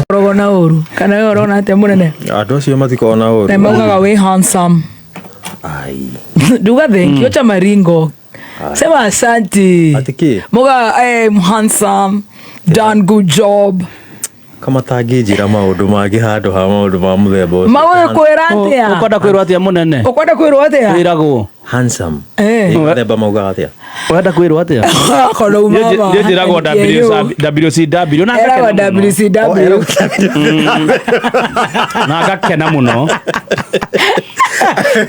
Rogona uru kana yo rona ate munene ando cio matikona uru na maugaga we handsome ai duga thank you cha maringo sema asante atiki moga handsome done good job kama tangijira maundu mangi handu ha maundu ma muthemba ucio mawe kwira atia ukwenda kwirwo atia munene ukwenda kwirwo atia wiragwo handsome muthemba mauga atia wenda kwirwo atia kono umama ndio njiragwo WCW na ngakena WCW na ngakena muno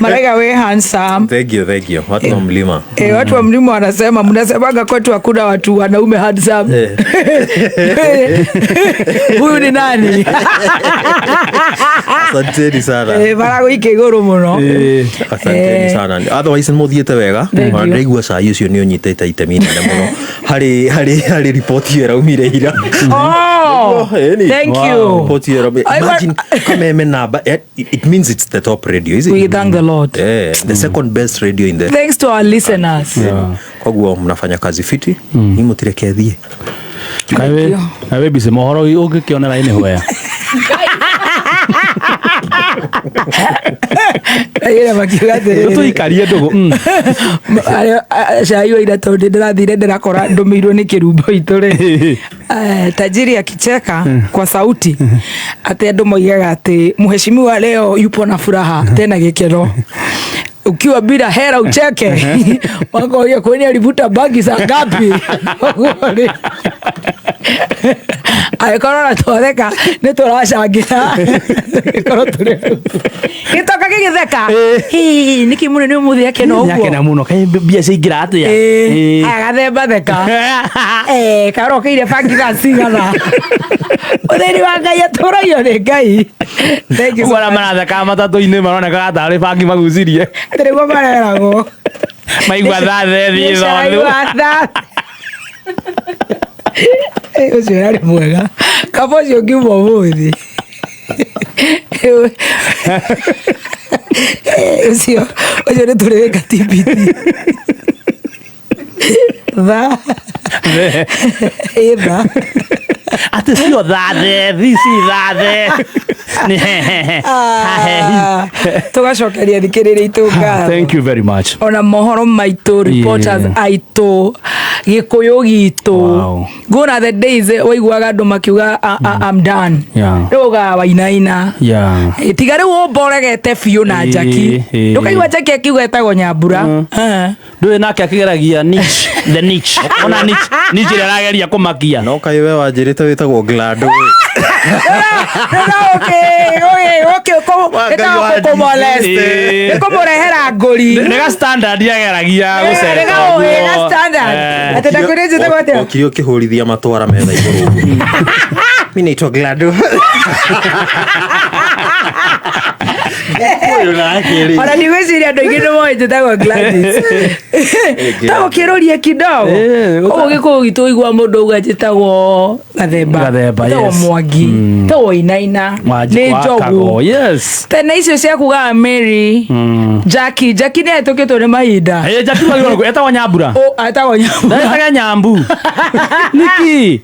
Marega we handsome. Thank you. Watu wa mlima. Watu wa mlima wanasema mnasemaga kwetu hakuna watu wanaume handsome. Huyu ni nani? Asanteni sana. Marago ikegoro muno. Asanteni sana. Otherwise muthiete wega. Ndigua saa icio ni unyitete itemi nene muno. Hari report yera umire ira. Oh. Thank you. Report yera. Imagine kama number it means it's the top radio, is it? We thank the Lord. The second best radio in the. Thanks to our listeners. Kwa guo mnafanya kazi fiti. Ni mutireke Kawe bise mohoro ugikionera ine hoya. Ayera makigate. Tu ikarie ndugu. Shayo ira tonde ndirathire ndirakora ndumirwo ni kirumbo itore. Tajiri akicheka kwa sauti ate andu moigaga ati mheshimiwa leo yupo na furaha tena gikero. Ukiwa bila hera ucheke. Wako ya kwani alivuta bangi saa ngapi? Aikora toreka ne torashagira. Ikoro tore. Kitoka kigitheka. Niki mune ni muthi yake no ugo. Yake na muno kai bia ciingira atia. Agathemba theka. Karo kire bangi gacigana. Utheri wa Ngai aturayo ni Ngai. Thank you. Wala maratheka matatu-ini maroneka atari bangi magucirie. Terego marerago. Maigua thathe thi thonu. Ucio yari mwega. Kabo cio ngiumo muthi. Ucio ni tureka TBT. Eva. Ate sio thathe, thisi thathe. Tugacokeria thikiriria itunga. Thank you very much. Ona mohoro maitu reporters aitu gikuyu gitu gona the days waiguaga andu makiuga I'm done ruga Wainaina tigari wo boregete biu na Njaki ndukaigua Njaki akiuga etagwo Nyambura nduwe nake akigeragia niche the niche ona niche irageria kumakia no kai we wanjirite witagwo Glado okay ko molest ko morehera ngori nega standard yageragia gucera nega standard atenda kureje tagote okio kihurithia matwara metha iguru mimi naitwa Glado Ora ni weciria andu aingi nimo njitagwo Gladys tago kiroria kidogo o gikuyu gitu igwa mundu uga njitagwo Gathemba tago Mwangi tago Wainaina ni Njogu tena icio cia kuga Mary Njaki ni atukitwo ni mahinda Njaki magiro etagwo Nyambura etagwo Nyambura ndetaga Nyambu niki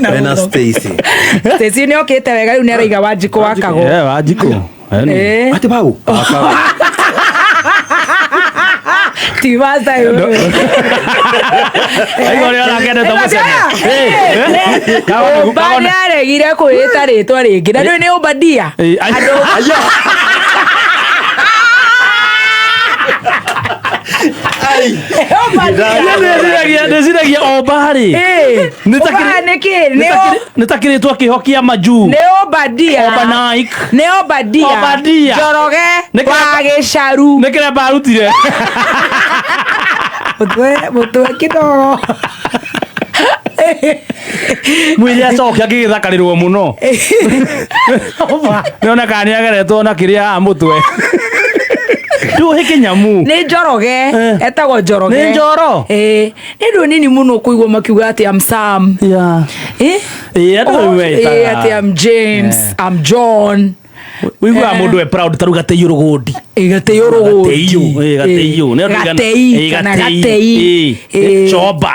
Bena Stacy ni okite wega riu ni araiga Wanjiko wakago Wanjiko ati bau Tivasa yo aigo ri ona kende to museme bani aregire kwita ritwa ringi na ndu ni Obadia Ndeziragia Obari nitakiritwo kihokia maju ni Obadia ni Obadia Njoroge wa Gicaru nikire barutire mutwe kidogo mwili acokia githakarirwo muno niona kani ageretwo na kiria mutwe Kinyamu ni Njoroge etagwo Njoroge ni Njoro ni ndu nini muno kuigwa makiuga ati I'm Sam ati I'm James I'm John wigua mundu e proud taruga teyo rugudi Gateyo rugudi. gateyo ne gatei. Choba.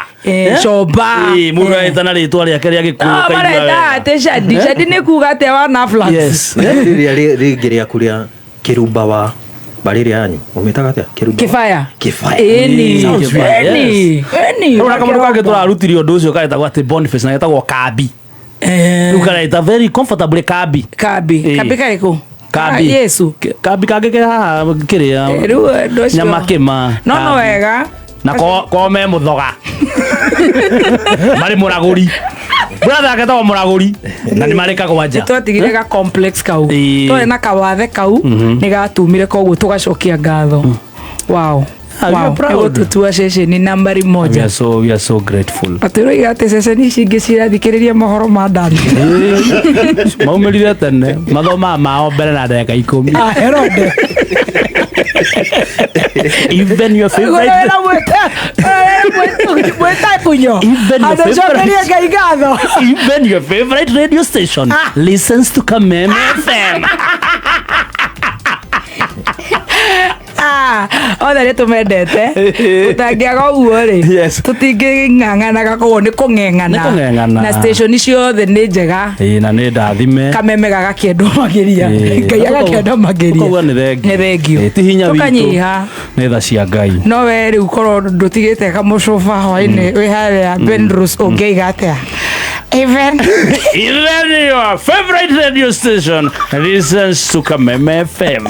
Choba. Mundu aitana ritwa riake ria Gikuyu kaigua. Mareta te shadi ne kuga te wa na flat. Yes. Ringiria kuria kirumba wa bariri yanyu umitaga atia kirumba kifaya eni ora kamundu kage turarutirio undu ucio kaitagwo ati Boniface na getagwo Kabi rukareta very comfortable Kabi kaiko Kabi Yesu Kabi kage ke haha kiria nyama kima no wega na ko me muthoga mari muraguri brother aketagwo muraguri na ni mareka kwanja twatigire ga complex kau to na kawathe kau ni gatumire koguo tugacokia ngatho. Wow. Wow, tutua ceceni nambari moja. We are so grateful. Atero igate ceceni cingi cirathikiriria mohoro ma ndani. Maumirire tene mathoma mao mbere na ndagika 10. Herode. Even your favorite even your favorite radio station listens to Kameme FM. Othe nä tå mendete å tangiaga å guo rä tũtingä ng'ang'anaga koguo nĩ kũng'eng'ana na station ciothe nĩ njega na nĩ ndathime Kameme gagakĩendwo makĩria Ngai agakĩenda makĩria nĩ thengio ti hinya witũ tũkanyiha nĩ tha cia Ngai no we rĩu korwo ndũtigĩte kamũcuba hwainĩ wĩ harĩa Benrus ũngĩiga atĩa Even your favorite radio station listens to Kameme FM.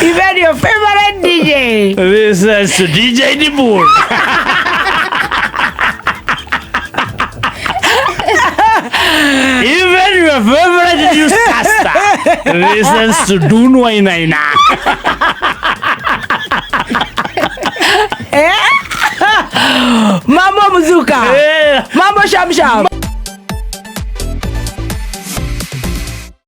Even your favorite DJ listens to DJ Dibur. Even your favorite newscaster listens to Dun Wainaina. Mambo mzuka, mambo shamsham.